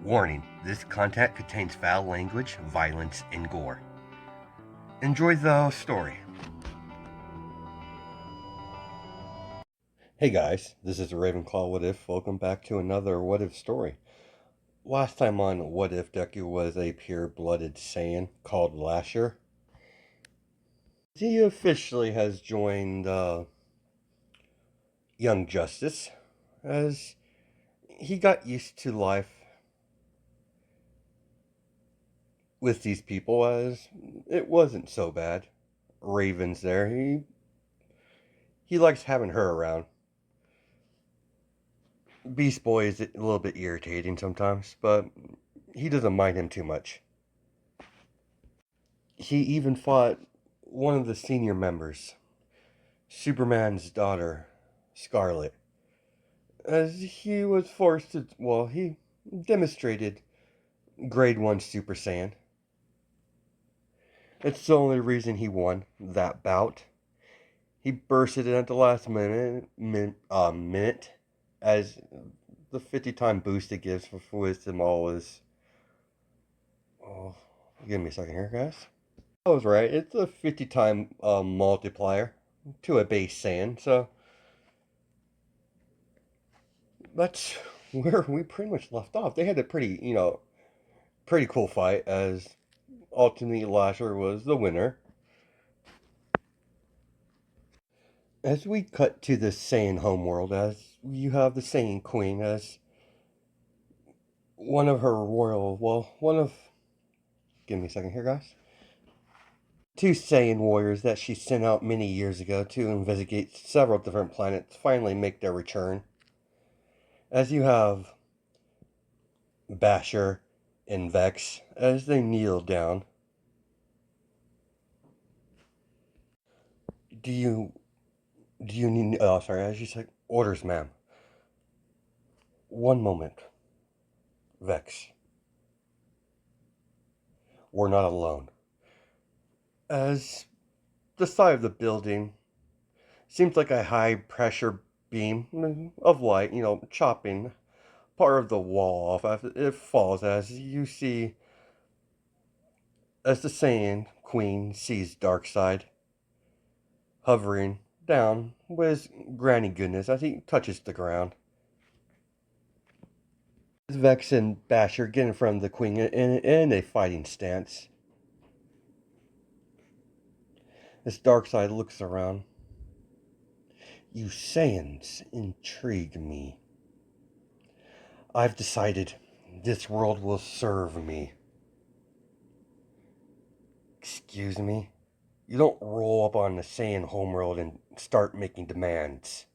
Warning, this content contains foul language, violence, and gore. Enjoy the story. Hey guys, this is the Ravenclaw What If. Welcome back to another What If story. Last time on What If, Deku was a pure-blooded Saiyan called Lasher. He officially has joined Young Justice as he got used to life with these people, as it wasn't so bad. Raven's there. He likes having her around. Beast Boy is a little bit irritating sometimes, but he doesn't mind him too much. He even fought one of the senior members, Superman's daughter, Scarlet, as he was forced to, he demonstrated grade 1 Super Saiyan. It's the only reason he won that bout. He bursted it at the last minute, as the 50-time boost it gives for wisdom all is. Oh, give me a second here, guys. I was right. It's a 50-time multiplier to a base Saiyan, so that's where we pretty much left off. They had a pretty cool fight, as ultimately Lasher was the winner. As we cut to the Saiyan homeworld, as you have the Saiyan Queen as give me a second here, guys. Two Saiyan warriors that she sent out many years ago to investigate several different planets finally make their return. As you have Basher and Vex as they kneel down. Do you need, oh, sorry, as you said, orders, ma'am. One moment, Vex. We're not alone. As the side of the building seems like a high pressure beam of light, chopping part of the wall off as it falls, as you see, as the Saiyan Queen sees Darkseid hovering down with granny goodness as he touches the ground. Vex and Basher get in front of the Queen in a fighting stance. As Darkseid looks around, you Saiyans intrigue me. I've decided this world will serve me. Excuse me? You don't roll up on the Saiyan homeworld and start making demands.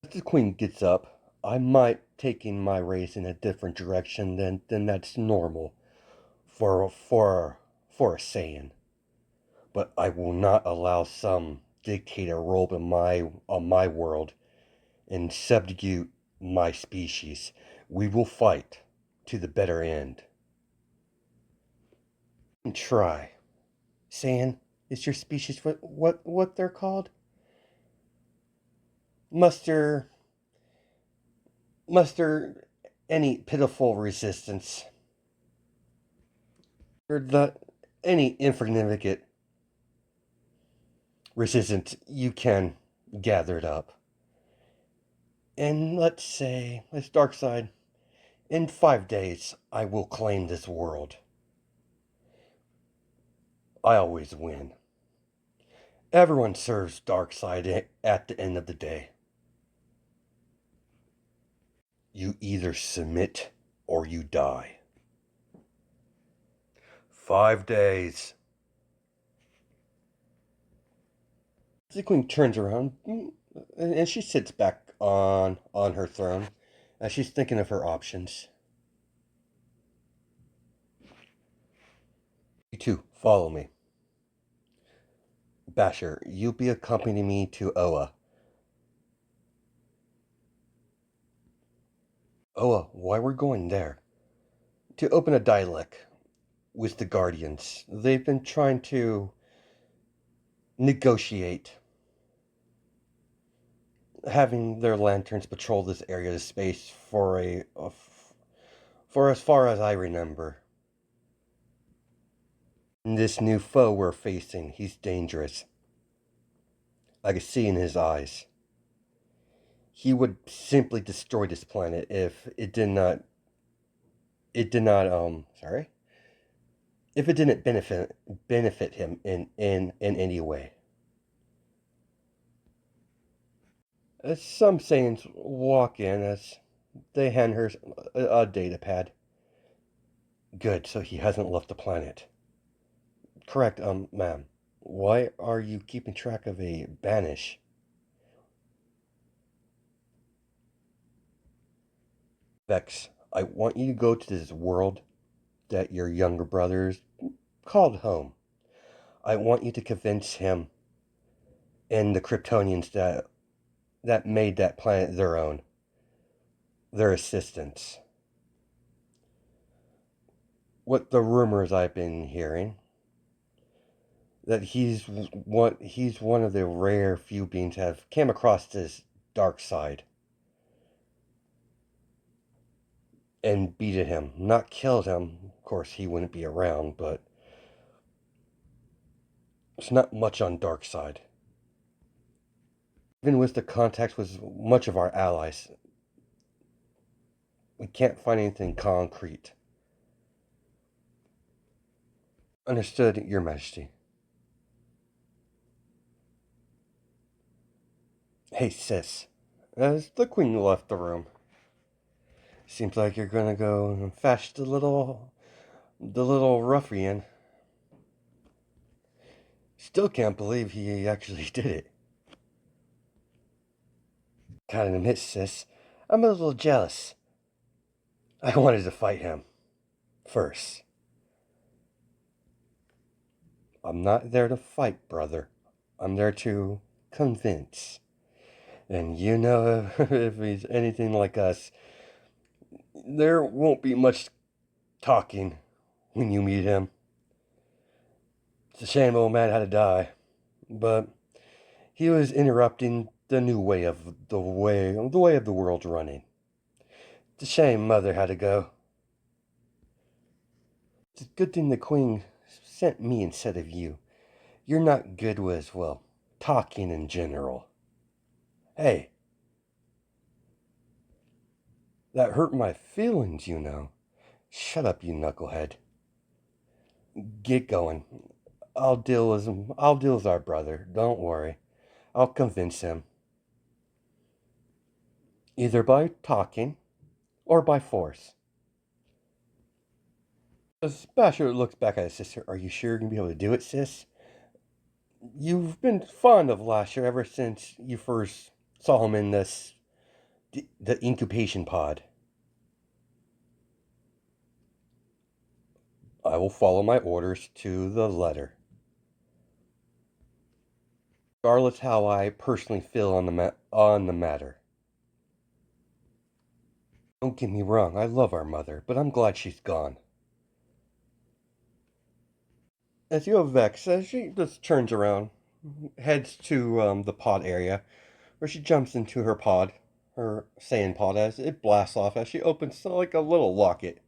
As the Queen gets up, I might taking my race in a different direction than that's normal for a Saiyan. But I will not allow some dictator roll up on my world and subjugate my species. We will fight to the better end. And try. Saiyan, is your species what they're called? Muster any pitiful resistance. Or any insignificant resistance you can gather it up. And let's say, as Darkseid, in 5 days, I will claim this world. I always win. Everyone serves Darkseid at the end of the day. You either submit or you die. 5 days. The Queen turns around and she sits back on her throne as she's thinking of her options. You two, follow me. Basher, you'll be accompanying me to Oa. Oa, why we're going there? To open a dialect with the Guardians. They've been trying to negotiate having their lanterns patrol this area of space for as far as I remember. And this new foe we're facing, he's dangerous. I could see in his eyes. He would simply destroy this planet if if it didn't benefit him in any way. As some Saiyans walk in as they hand her a data pad. Good, so he hasn't left the planet. Correct, ma'am. Why are you keeping track of a banish? Vex, I want you to go to this world that your younger brothers called home. I want you to convince him and the Kryptonians that made that planet their own, their assistants. What the rumors I've been hearing that he's one of the rare few beings that have came across this dark side and beaten him. Not killed him. Of course, he wouldn't be around, but it's not much on dark side. Even with the contacts with much of our allies, we can't find anything concrete. Understood, Your Majesty. Hey, sis. As the Queen left the room, seems like you're gonna go and fetch the little ruffian. Still can't believe he actually did it. Gotta admit, sis, I'm a little jealous. I wanted to fight him first. I'm not there to fight, brother. I'm there to convince. And you know, if he's anything like us, there won't be much talking when you meet him. It's a shame old man had to die, but he was interrupting the new way of the way of the world running. It's a shame mother had to go. It's a good thing the queen sent me instead of you. You're not good with, well, talking in general. Hey, that hurt my feelings, you know. Shut up, you knucklehead. Get going. I'll deal with our brother. Don't worry. I'll convince him. Either by talking or by force. As Basher looks back at his sister, are you sure you're gonna be able to do it, sis? You've been fond of Lasher ever since you first saw him in the incubation pod. I will follow my orders to the letter. Regardless how I personally feel on the matter. Don't get me wrong, I love our mother, but I'm glad she's gone. As you have Vex, as she just turns around, heads to the pod area, where she jumps into her Saiyan pod, as it blasts off as she opens like a little locket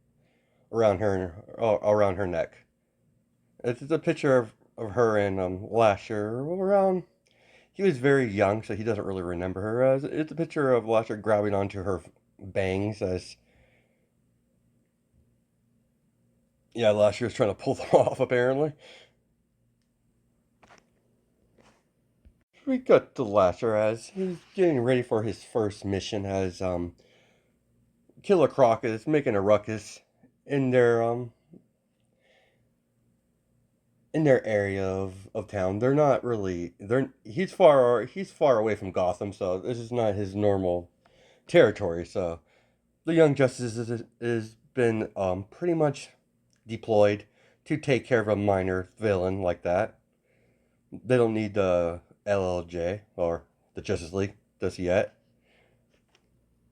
around her neck. It's a picture of her and Lasher around. He was very young, so he doesn't really remember her. It's a picture of Lasher grabbing onto her bangs as yeah, Lasher was trying to pull them off apparently. We got to Lasher as he's getting ready for his first mission as Killer Croc is making a ruckus in their area of town. They're not really he's far away from Gotham, so this is not his normal territory. So the Young Justice is been pretty much deployed to take care of a minor villain like that. They don't need the LLJ or the Justice League just yet.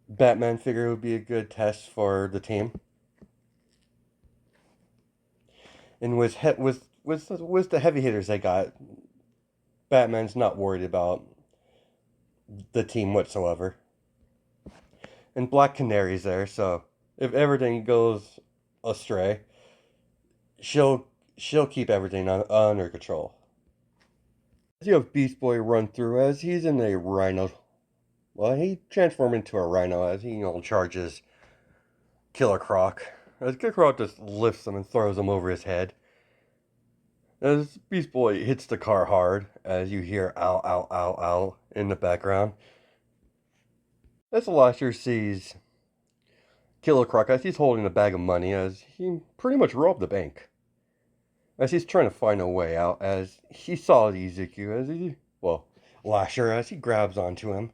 Batman figure would be a good test for the team. And with the heavy hitters they got, Batman's not worried about the team whatsoever. And Black Canary's there, so if everything goes astray, she'll she'll keep everything under control. As you have Beast Boy run through as he's in a rhino. Well, he transformed into a rhino as he charges Killer Croc. As Killer Croc just lifts him and throws him over his head. As Beast Boy hits the car hard, as you hear ow, ow, ow, ow in the background. As the Lasher sees Killer Croc as he's holding a bag of money, as he pretty much robbed the bank. As he's trying to find a way out, as he saw Ezekiel, Lasher, as he grabs onto him.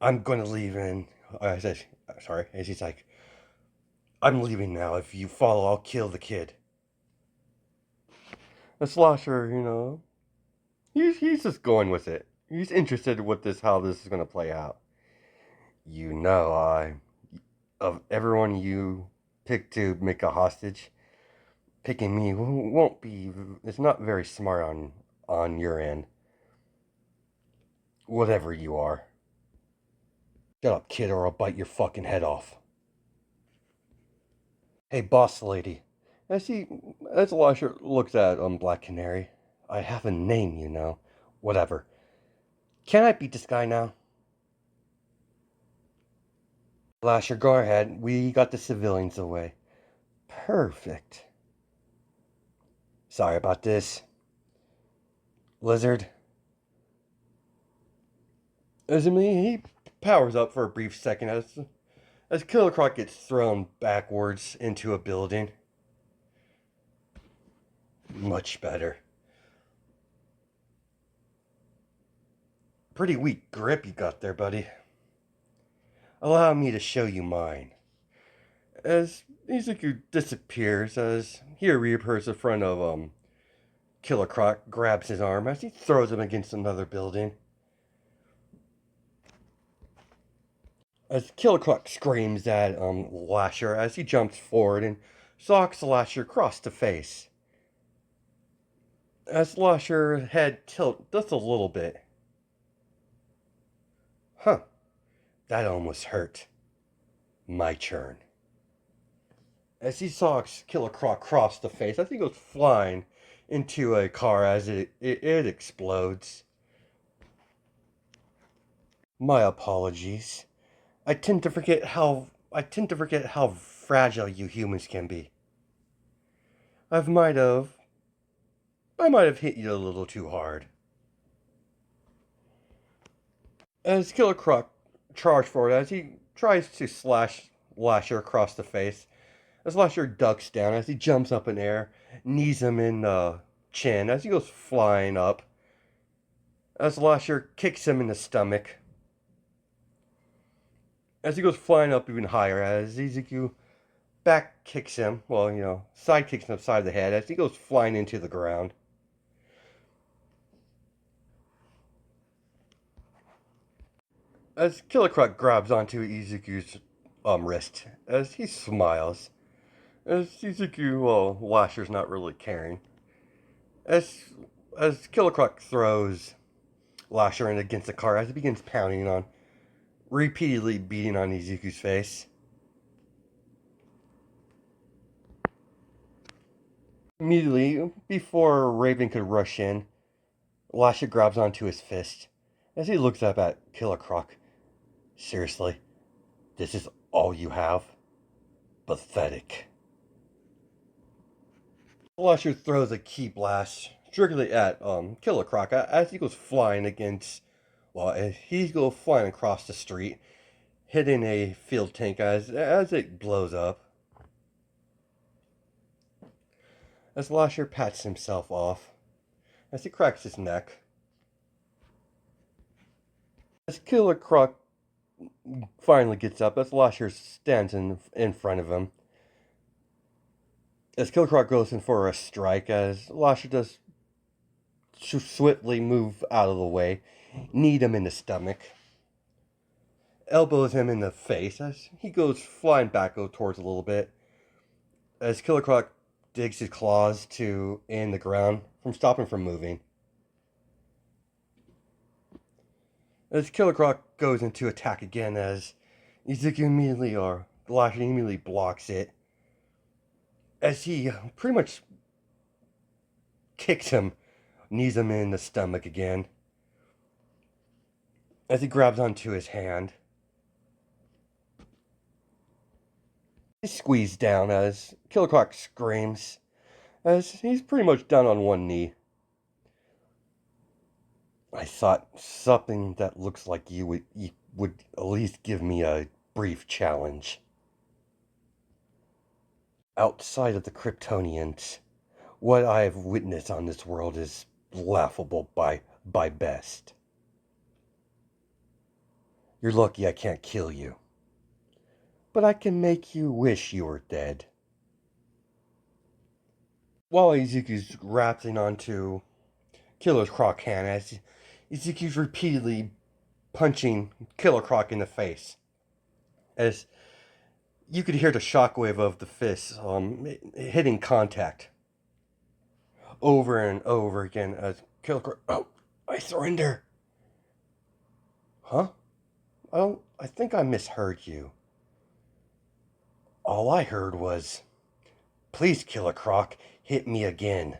I'm going to leave in. I said, sorry, as he's like, I'm leaving now. If you follow, I'll kill the kid. The Slasher, he's just going with it. He's interested with how this is going to play out. Of everyone you picked to make a hostage, picking me won't be, it's not very smart on your end. Whatever you are. Shut up, kid, or I'll bite your fucking head off. Hey, boss lady. As Lasher looks at Black Canary, I have a name. Whatever. Can I beat this guy now? Lasher, go ahead. We got the civilians away. Perfect. Sorry about this. Lizard. He powers up for a brief second as Killer Croc gets thrown backwards into a building. Much better. Pretty weak grip you got there, buddy. Allow me to show you mine. As Izuku disappears, as he reappears in front of Killer Croc, grabs his arm as he throws him against another building. As Killer Croc screams at Lasher as he jumps forward and socks Lasher across the face. As Lasher's head tilts just a little bit. Huh, that almost hurt. My turn. As he socks Killer Croc across the face, as he goes flying into a car as it explodes. My apologies. I tend to forget how fragile you humans can be. I might have hit you a little too hard. As Killer Croc charged forward, as he tries to slash Lasher across the face, as Lasher ducks down, as he jumps up in air, knees him in the chin, as he goes flying up, as Lasher kicks him in the stomach, as he goes flying up even higher, as Izuku back kicks him, side kicks him upside the head, as he goes flying into the ground. As Killer Croc grabs onto Izuku's wrist, as he smiles, as Izuku, Lasher's not really caring. As Killer Croc throws Lasher in against the car, as he begins pounding on, repeatedly beating on Izuku's face. Immediately, before Raven could rush in, Lasher grabs onto his fist, as he looks up at Killer Croc. Seriously, this is all you have? Pathetic. Lasher throws a key blast strictly at Killer Croc as he goes flying he goes flying across the street, hitting a field tank as it blows up. As Lasher pats himself off, as he cracks his neck. As Killer Croc finally gets up, as Lasher stands in front of him. As Killer Croc goes in for a strike, as Lasher does swiftly move out of the way, knee him in the stomach, elbows him in the face as he goes flying back towards a little bit. As Killer Croc digs his claws in the ground from stopping from moving. As Killer Croc goes into attack again, as Izuku immediately, or Lasher immediately blocks it, as he pretty much kicks him, knees him in the stomach again, as he grabs onto his hand. He's squeezed down as Killer Croc screams, as he's pretty much down on one knee. I thought something that looks like you would at least give me a brief challenge. Outside of the Kryptonians, what I have witnessed on this world is laughable by best. You're lucky I can't kill you, but I can make you wish you were dead. While Izuku's rapping onto Killer Croc hand, as Izuku's repeatedly punching Killer Croc in the face, as you could hear the shockwave of the fists hitting contact over and over again as Killer Croc. Oh, I surrender. Huh? I think I misheard you. All I heard was, please, Killer Croc, hit me again.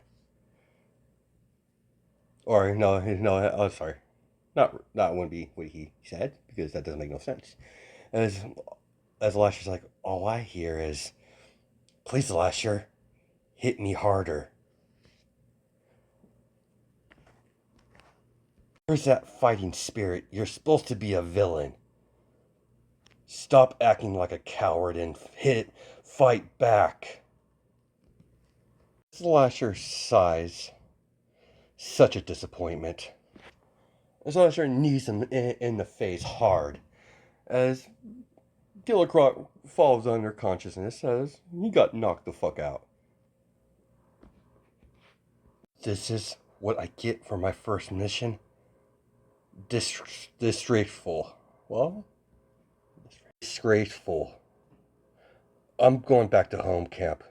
Or no, oh sorry, not wouldn't be what he said because that doesn't make no sense. As Lasher's like, all I hear is, please, Lasher, hit me harder. Where's that fighting spirit? You're supposed to be a villain. Stop acting like a coward and fight back. Lasher sighs. Such a disappointment. Lasher knees him in the face hard as Killer Croc falls under consciousness as he got knocked the fuck out. This is what I get for my first mission? Disgraceful. Well, disgraceful. I'm going back to home camp.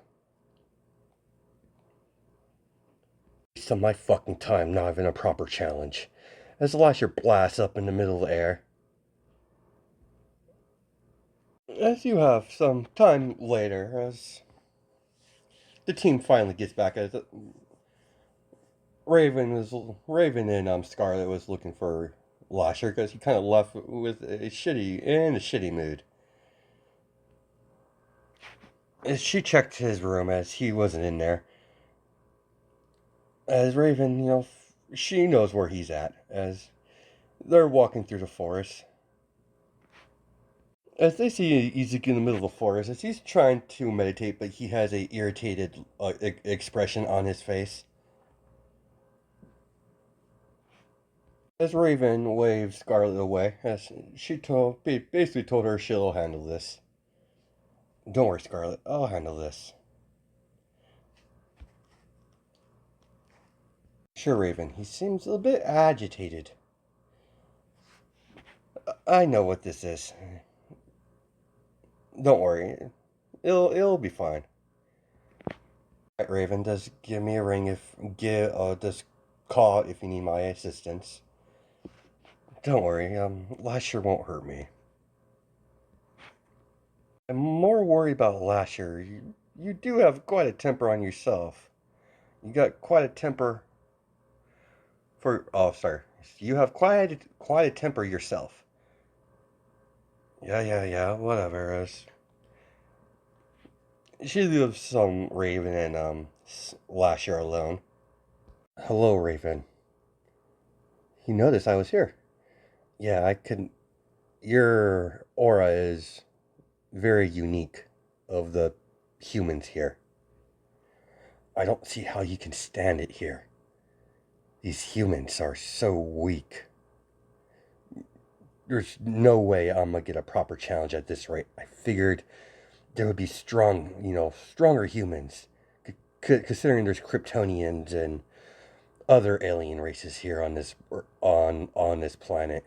Waste of my fucking time not having a proper challenge. As Lasher blasts up in the middle of the air. As you have some time later, as the team finally gets back, as Raven and Scarlet was looking for Lasher because he kind of left with a shitty mood. As she checked his room as he wasn't in there, as Raven, she knows where he's at. As they're walking through the forest, as they see Izuku in the middle of the forest, as he's trying to meditate, but he has a irritated expression on his face. As Raven waves Scarlet away, as she basically told her she'll handle this. Don't worry, Scarlet, I'll handle this. Sure, Raven, he seems a bit agitated. I know what this is. Don't worry, it'll be fine. Right, Raven, just give me a ring just call if you need my assistance. Don't worry, Lasher won't hurt me. I'm more worried about Lasher. You do have quite a temper on yourself. You got quite a temper sorry. You have quite a temper yourself. Yeah, whatever. She leaves some Raven and Lasher alone. Hello, Raven. You noticed I was here. Yeah, I couldn't. Your aura is very unique of the humans here. I don't see how you can stand it here. These humans are so weak. There's no way I'm gonna get a proper challenge at this rate. I figured there would be stronger humans, considering there's Kryptonians and other alien races here on this planet.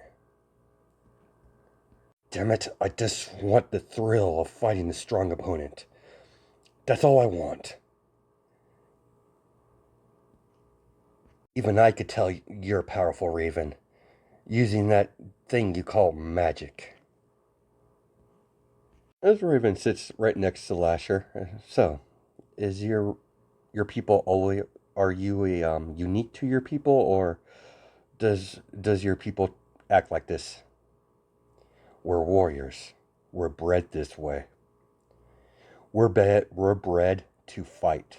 Damn it, I just want the thrill of fighting a strong opponent. That's all I want. Even I could tell you're a powerful Raven. using that thing you call magic. As Raven sits right next to Lasher, so is your people only? Are you a unique to your people, or does your people act like this? We're warriors. We're bred this way. We're bred to fight.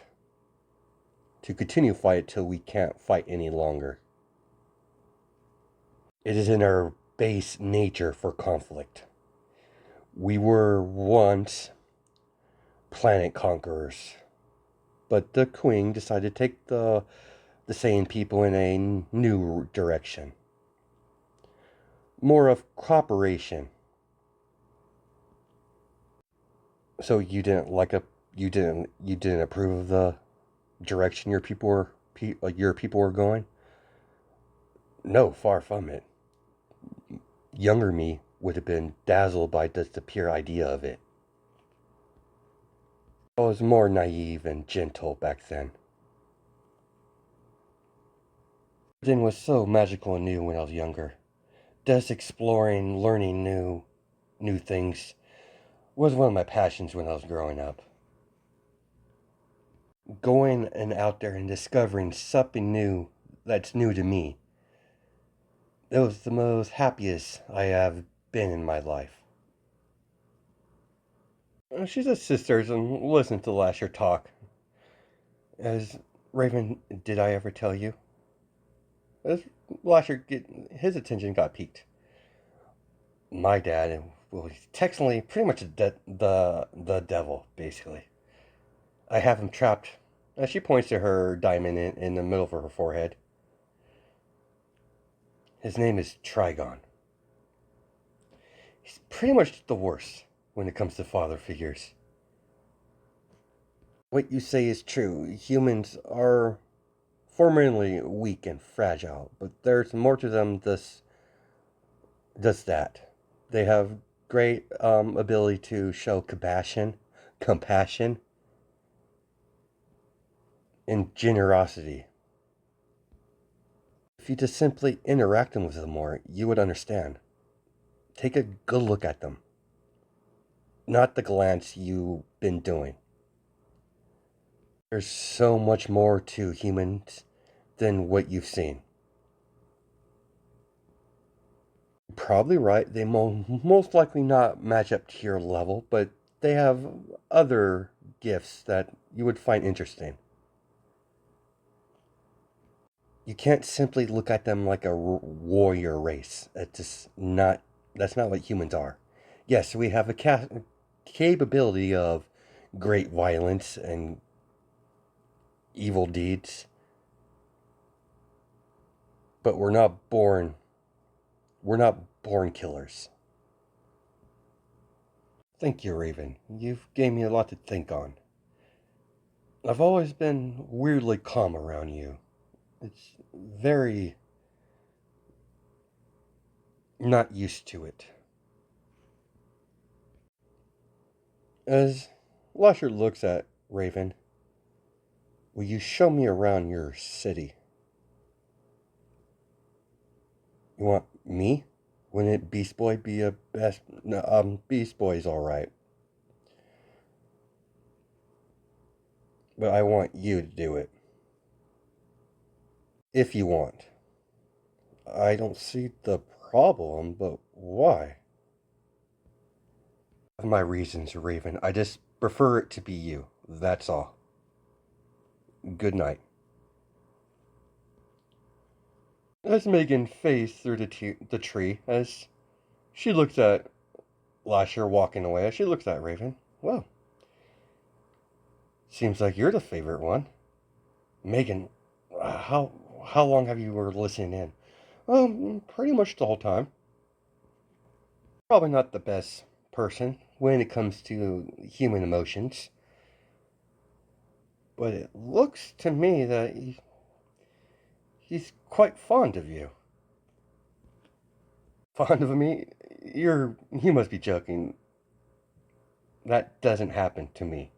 To continue fight till we can't fight any longer. It is in our base nature for conflict. We were once planet conquerors, but the Queen decided to take the Saiyan people in a new direction. More of cooperation. So you didn't approve of the direction your people were going? No, far from it. Younger me would have been dazzled by just the pure idea of it. I was more naive and gentle back then. Everything was so magical and new when I was younger. Just exploring, learning new things was one of my passions when I was growing up. Going and out there and discovering something new that's new to me. It was the most happiest I have been in my life. She's a sisters and listen to Lasher talk. As Raven, did I ever tell you? As his attention got piqued. My dad, well, he's technically pretty much the devil, basically. I have him trapped. She points to her diamond in the middle of her forehead. His name is Trigon. He's pretty much the worst when it comes to father figures. What you say is true. Humans are formerly weak and fragile, but there's more to them that. They have great ability to show compassion, and generosity. If you just simply interact with them more, you would understand. Take a good look at them, not the glance you've been doing. There's so much more to humans than what you've seen. Probably right. They most likely not match up to your level, but they have other gifts that you would find interesting. You can't simply look at them like a warrior race. That's not what humans are. Yes, we have a capability of great violence and evil deeds, but we're not born killers. Thank you, Raven. You've gave me a lot to think on. I've always been weirdly calm around you. It's very not used to it. As Lasher looks at Raven, will you show me around your city? You want me? Wouldn't Beast Boy be a best? No, Beast Boy's alright. But I want you to do it. If you want. I don't see the problem, but why? I have my reasons, Raven. I just prefer it to be you. That's all. Good night. As Megan fades through the tree, as she looks at Lasher walking away, as she looks at Raven, well, seems like you're the favorite one. Megan, how long have you were listening in? Pretty much the whole time. Probably not the best person when it comes to human emotions, but it looks to me that he's quite fond of you. Fond of me? You must be joking. That doesn't happen to me.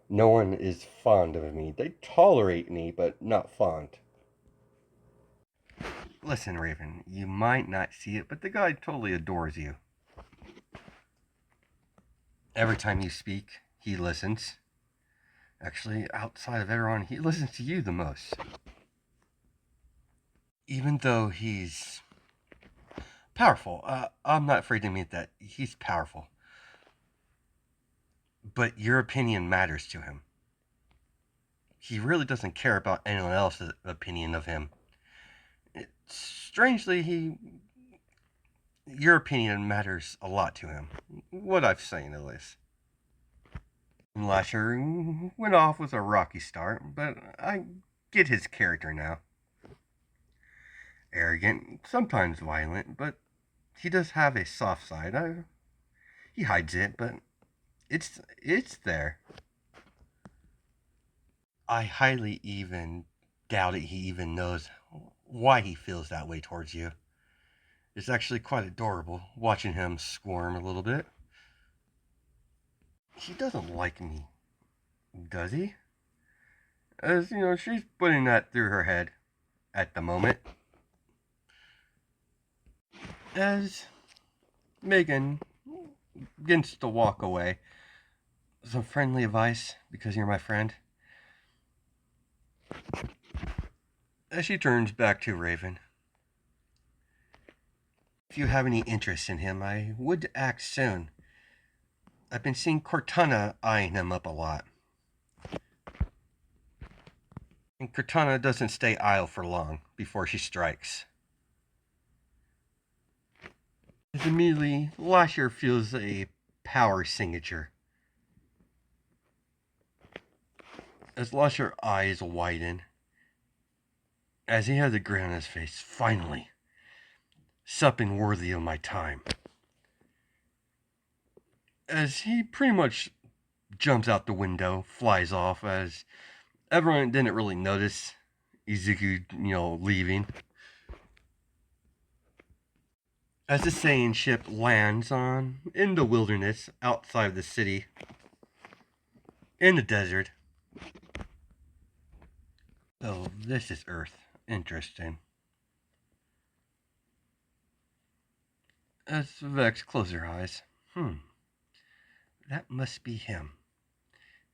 No one is fond of me. They tolerate me, but not fond. Listen, Raven, you might not see it, but the guy totally adores you. Every time you speak, he listens. Actually, outside of everyone, he listens to you the most. Even though he's powerful, I'm not afraid to admit that he's powerful. But your opinion matters to him. He really doesn't care about anyone else's opinion of him. Strangely, your opinion matters a lot to him. What I've seen, at least. Lasher went off with a rocky start, but I get his character now. Arrogant, sometimes violent, but he does have a soft side. He hides it, but it's there. I highly even doubt it he even knows why he feels that way towards you. It's actually quite adorable watching him squirm a little bit. He doesn't like me, does he? As you know, she's putting that through her head at the moment. As Megan begins to walk away, some friendly advice because you're my friend. As she turns back to Raven. If you have any interest in him, I would act soon. I've been seeing Cortana eyeing him up a lot. And Cortana doesn't stay idle for long before she strikes. As immediately, Lasher feels a power signature. As Lasher's eyes widen, as he has a grin on his face, finally, something worthy of my time. As he pretty much jumps out the window, flies off, as everyone didn't really notice Izuku, leaving. As the Saiyan ship lands in the wilderness outside of the city, in the desert. Oh, this is Earth. Interesting. As Vex closes her eyes. That must be him.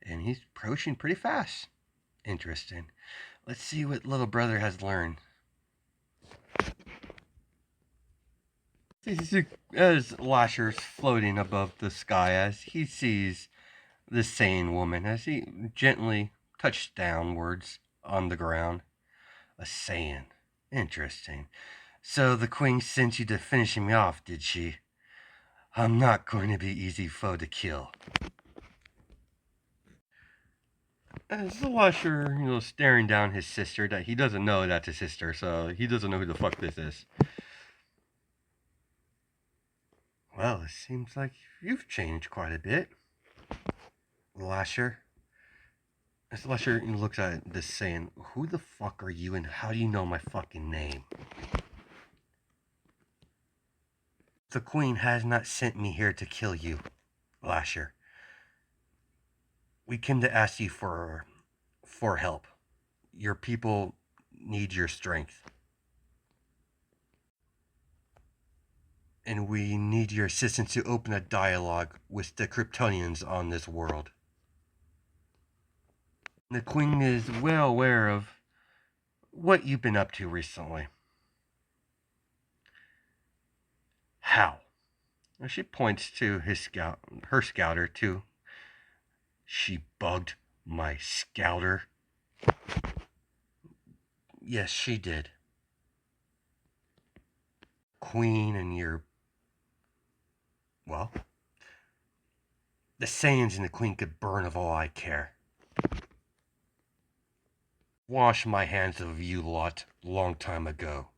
And he's approaching pretty fast. Interesting. Let's see what little brother has learned. As Lasher's floating above the sky, as he sees the Saiyan woman, as he gently touched downwards on the ground. A Saiyan. Interesting. So the queen sent you to finish me off, did she? I'm not going to be easy foe to kill. As the Lasher, staring down his sister, that he doesn't know that's his sister, so he doesn't know who the fuck this is. Well, it seems like you've changed quite a bit, Lasher. As Lasher looks at this saying, who the fuck are you and how do you know my fucking name? The queen has not sent me here to kill you, Lasher. We came to ask you for help. Your people need your strength. And we need your assistance to open a dialogue with the Kryptonians on this world. The Queen is well aware of what you've been up to recently. How? And she points to her scouter too. She bugged my scouter. Yes, she did. Queen and well, the Saiyans and the Queen could burn of all I care. Wash my hands of you lot long time ago.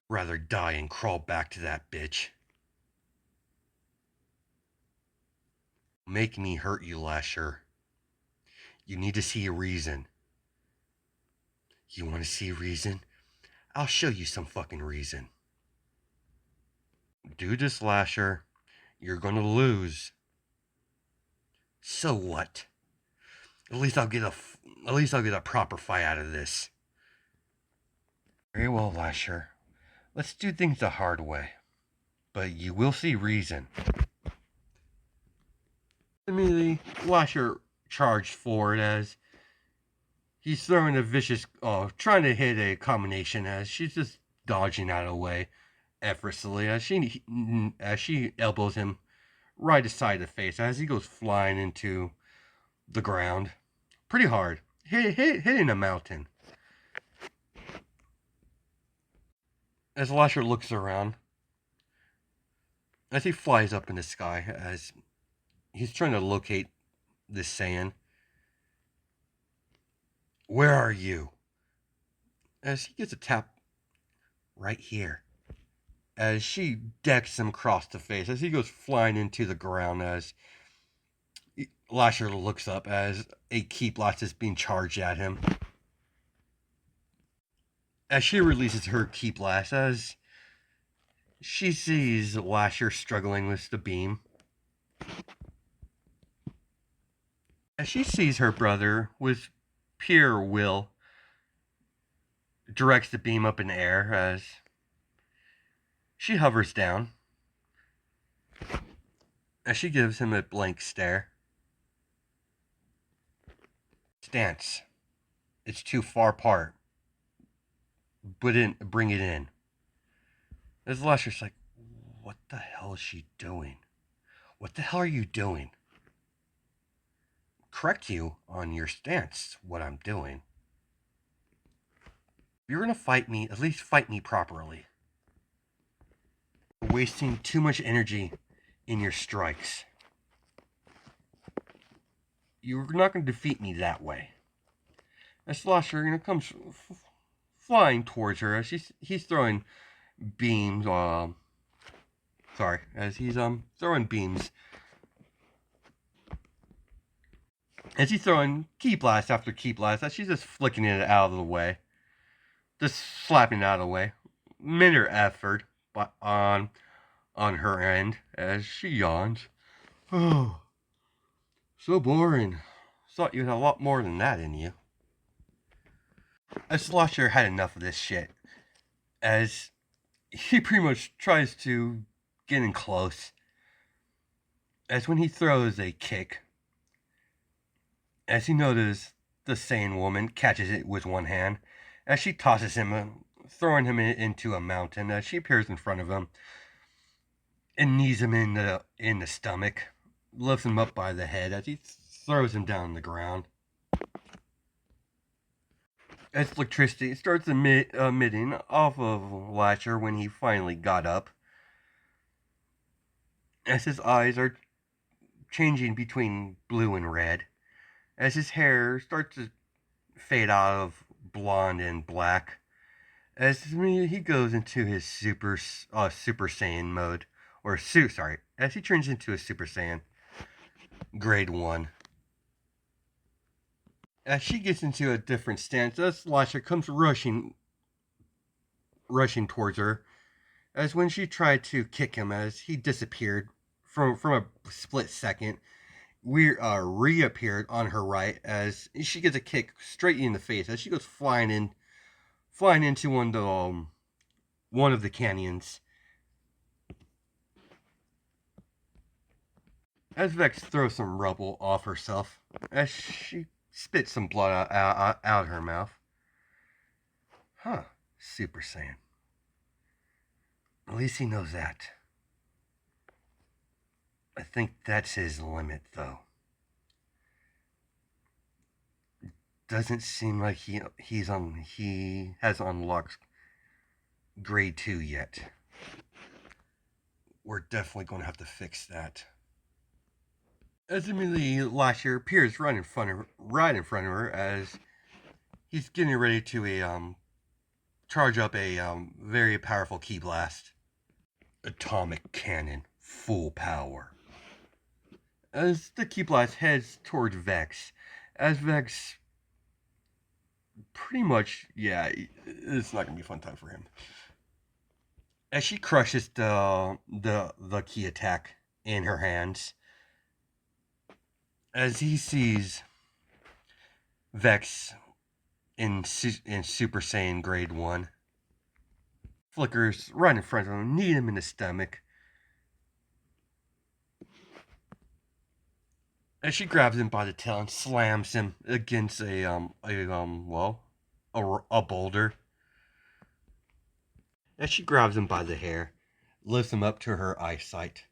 Rather die and crawl back to that bitch. Make me hurt you, Lasher. You need to see a reason. You want to see a reason? I'll show you some fucking reason. Do this, Lasher. You're gonna lose. So what? At least I'll get a proper fight out of this. Very well, Lasher. Let's do things the hard way. But you will see reason. Immediately, Lasher charged forward as he's throwing a vicious, trying to hit a combination as she's just dodging out of the way effortlessly as she elbows him right aside the face as he goes flying into the ground pretty hard, hitting a mountain. As Lasher looks around, as he flies up in the sky, as he's trying to locate this Saiyan. Where are you? As he gets a tap right here. As she decks him across the face, as he goes flying into the ground, as Lasher looks up as a ki blast is being charged at him. As she releases her ki blast, as she sees Lasher struggling with the beam. As she sees her brother, with pure will, directs the beam up in the air as she hovers down. As she gives him a blank stare. Stance. It's too far apart. Bring it in. As Lasher's like, what the hell is she doing? What the hell are you doing? Correct you on your stance, what I'm doing. If you're gonna fight me, at least fight me properly. You're wasting too much energy in your strikes. You're not gonna defeat me that way. As Lasher, comes flying towards her as he's throwing beams. As he's throwing beams. As he's throwing ki blast after ki blast, as she's just flicking it out of the way, just slapping it out of the way. Minor effort, but on her end as she yawns. Oh, so boring. Thought you had a lot more than that in you. As Lasher had enough of this shit, as he pretty much tries to get in close. As when he throws a kick, as he notices the Saiyan woman catches it with one hand, as she tosses him, throwing him into a mountain, as she appears in front of him and knees him in the stomach, lifts him up by the head as he throws him down on the ground. As electricity starts emitting off of Lasher when he finally got up, as his eyes are changing between blue and red, as his hair starts to fade out of blonde and black, as he goes into his Super Saiyan mode, as he turns into a Super Saiyan, Grade 1. As she gets into a different stance, as Lasher comes rushing towards her, as when she tried to kick him, as he disappeared from a split second, we reappeared on her right as she gets a kick straight in the face as she goes flying into one of the canyons. As Vex throws some rubble off herself as she spits some blood out her mouth. Huh, Super Saiyan. At least he knows that. I think that's his limit, though. Doesn't seem like he has unlocked Grade 2 yet. We're definitely going to have to fix that. As immediately Lasher appears right in front of her as he's getting ready to charge up a very powerful ki blast. Atomic cannon, full power. As the ki blast heads towards Vex, as Vex pretty much, it's not gonna be a fun time for him. As she crushes the ki attack in her hands, as he sees Vex in Super Saiyan Grade 1, flickers right in front of him, knee him in the stomach. And she grabs him by the tail and slams him against a boulder. And she grabs him by the hair, lifts him up to her eyesight.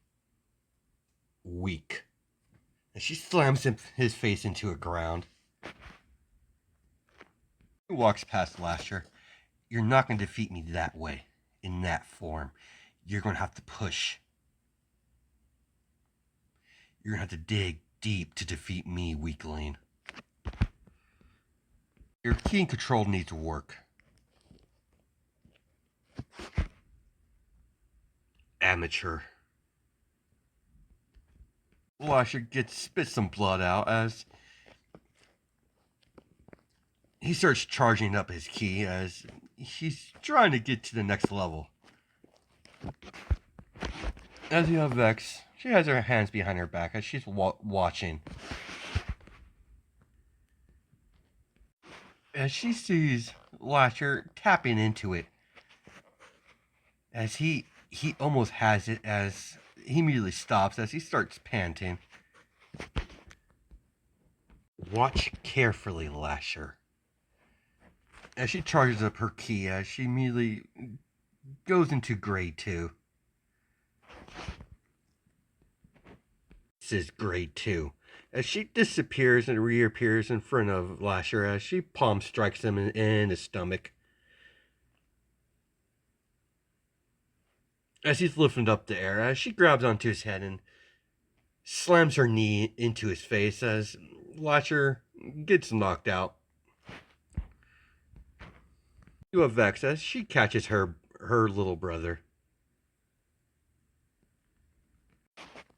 Weak. And she slams his face into the ground. He walks past Lasher. You're not going to defeat me that way, in that form. You're going to have to push. You're going to have to dig deep to defeat me, weakling. Your key control needs to work. Amateur. Lasher spits some blood out as he starts charging up his ki as he's trying to get to the next level. As you have Vex, she has her hands behind her back as she's watching. As she sees Lasher tapping into it, as he almost has it, as he immediately stops as he starts panting. Watch carefully, Lasher. As she charges up her ki, as she immediately goes into grade 2. This is grade 2. As she disappears and reappears in front of Lasher as she palm strikes him in his stomach. As he's lifting up the air, as she grabs onto his head and slams her knee into his face as Lasher gets knocked out. You have Vex as she catches her little brother.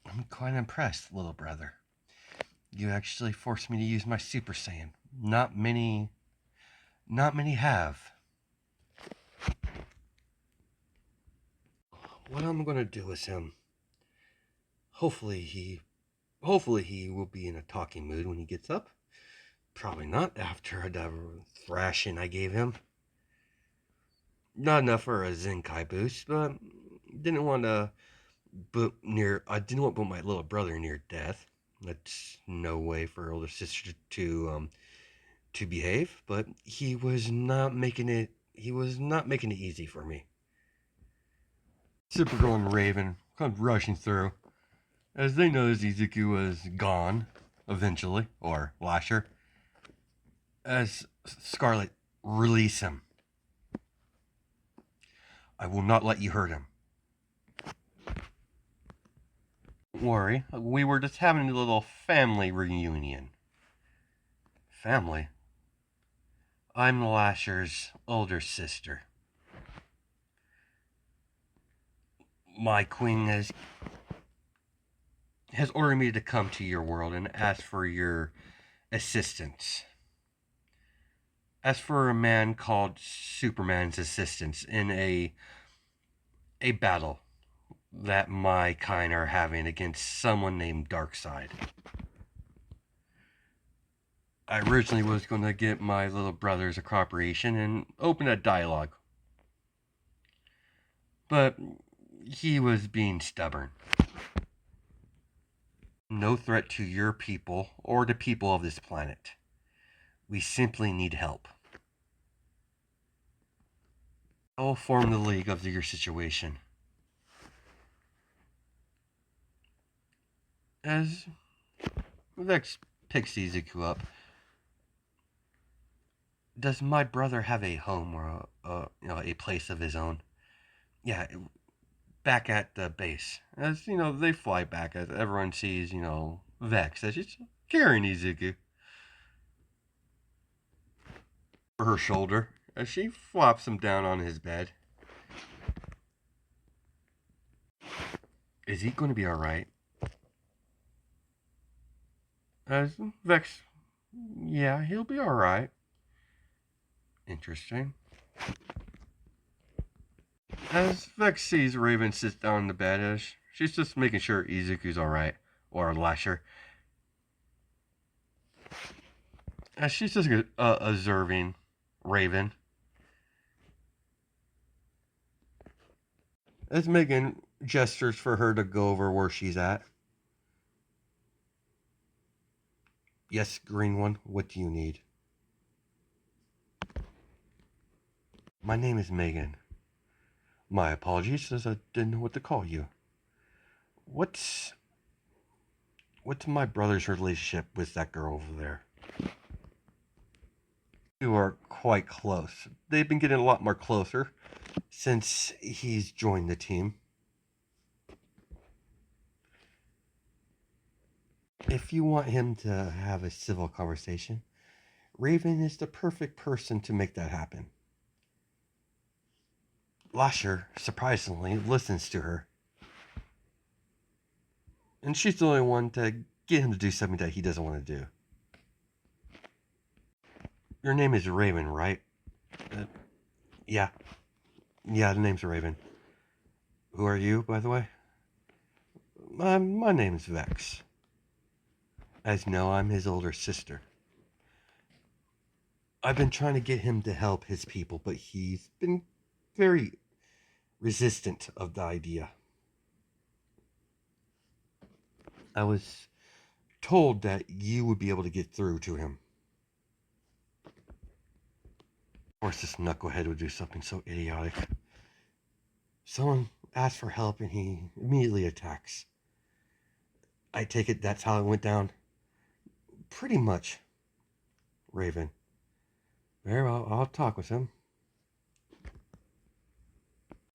I'm quite impressed, little brother. You actually forced me to use my Super Saiyan. Not many have. What I'm gonna do is him. Hopefully he will be in a talking mood when he gets up. Probably not after the thrashing I gave him. Not enough for a Zenkai boost, but didn't want to I didn't want to put my little brother near death. That's no way for older sister to behave, but he was not making it easy for me. Supergirl and Raven come rushing through as they know Izuku was gone eventually, or Lasher. As Scarlet, release him. I will not let you hurt him. Don't worry, we were just having a little family reunion. Family? I'm Lasher's older sister. My queen has ordered me to come to your world and ask for your assistance. Ask for a man called Superman's assistance in a battle that my kind are having against someone named Darkseid. I originally was going to get my little brothers a cooperation and open a dialogue. But he was being stubborn. No threat to your people or the people of this planet. We simply need help. I will form the league of your situation. As Vex picks Izuku up, does my brother have a home or a place of his own? Yeah, back at the base. As they fly back as everyone sees Vex as she's carrying Izuku over her shoulder as she flops him down on his bed. Is he going to be alright? As Vex, yeah, he'll be alright. Interesting. As Vex sees Raven sits down in the bed, as she's just making sure Izuku's alright, or Lasher. As she's just observing Raven. As Megan gestures for her to go over where she's at. Yes, green one, what do you need? My name is Megan. My apologies, as I didn't know what to call you. What's my brother's relationship with that girl over there? You are quite close. They've been getting a lot more closer since he's joined the team. If you want him to have a civil conversation, Raven is the perfect person to make that happen. Lasher, surprisingly, listens to her. And she's the only one to get him to do something that he doesn't want to do. Your name is Raven, right? Uh, yeah. Yeah, the name's Raven. Who are you, by the way? My name's Vex. As you know, I'm his older sister. I've been trying to get him to help his people, but he's been very resistant of the idea. I was told that you would be able to get through to him. Of course, this knucklehead would do something so idiotic. Someone asks for help and he immediately attacks. I take it that's how it went down? Pretty much, Raven. Very well, I'll talk with him.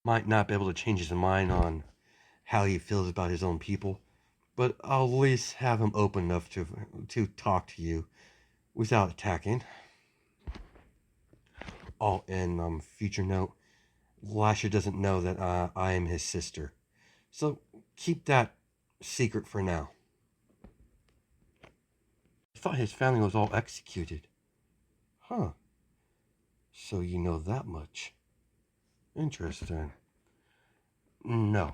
Might not be able to change his mind on how he feels about his own people, but I'll at least have him open enough to talk to you without attacking. Oh, and future note, Lasher doesn't know that I am his sister, so keep that secret for now. I thought his family was all executed. Huh. So you know that much. Interesting. No.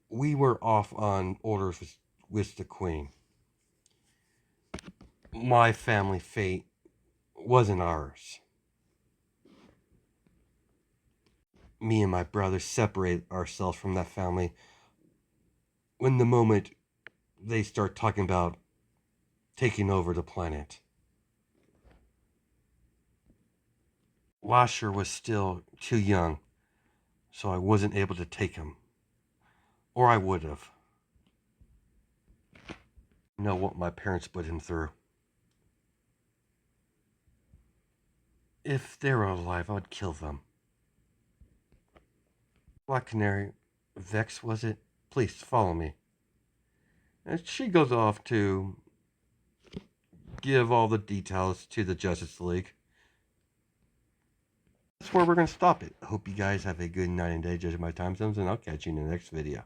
We were off on orders with the Queen. My family fate wasn't ours. Me and my brother separated ourselves from that family when the moment they start talking about taking over the planet. Lasher was still too young, so I wasn't able to take him. Or I would have. You know what my parents put him through. If they were alive, I'd kill them. Black Canary, Vex was it? Please follow me. And she goes off to give all the details to the Justice League. That's where we're going to stop it. I hope you guys have a good night and day judging my time zones, and I'll catch you in the next video.